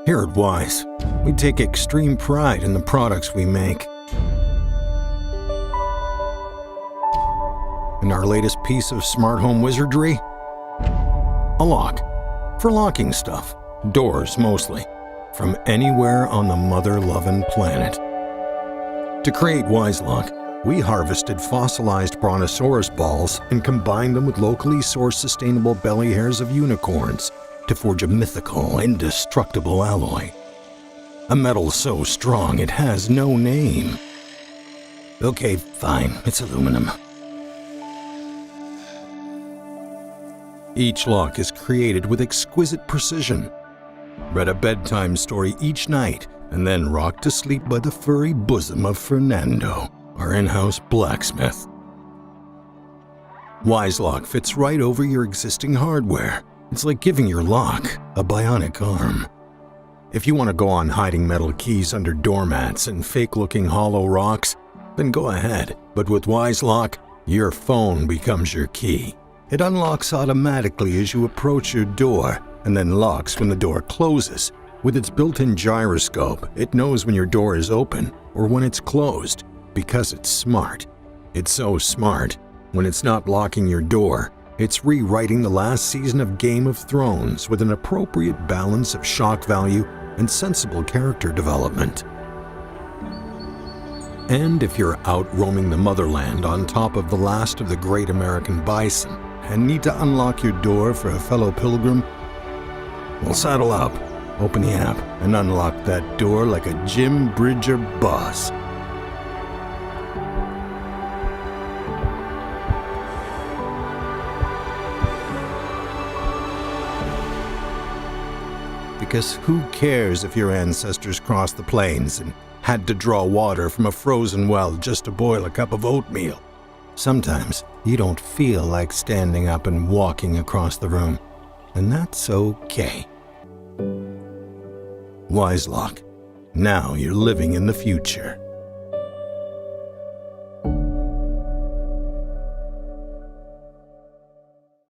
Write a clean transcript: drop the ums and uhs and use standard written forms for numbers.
Here at Wyze, we take extreme pride in the products we make. And our latest piece of smart home wizardry? A lock. For locking stuff, doors mostly, from anywhere on the mother-loving planet. To create Wyze Lock, we harvested fossilized brontosaurus balls and combined them with locally sourced sustainable belly hairs of unicorns to forge a mythical, indestructible alloy. A metal so strong it has no name. Okay, fine, it's aluminum. Each lock is created with exquisite precision. Read a bedtime story each night and then rocked to sleep by the furry bosom of Fernando, our in-house blacksmith. Wyze Lock fits right over your existing hardware. It's like giving your lock a bionic arm. If you want to go on hiding metal keys under doormats and fake-looking hollow rocks, then go ahead. But with Wyze Lock, your phone becomes your key. It unlocks automatically as you approach your door and then locks when the door closes. With its built-in gyroscope, it knows when your door is open or when it's closed because it's smart. It's so smart, when it's not locking your door, it's rewriting the last season of Game of Thrones with an appropriate balance of shock value and sensible character development. And if you're out roaming the motherland on top of the last of the great American bison and need to unlock your door for a fellow pilgrim, well, saddle up, open the app, and unlock that door like a Jim Bridger boss. Because who cares if your ancestors crossed the plains and had to draw water from a frozen well just to boil a cup of oatmeal? Sometimes you don't feel like standing up and walking across the room, and that's okay. Wyze Lock. Now you're living in the future.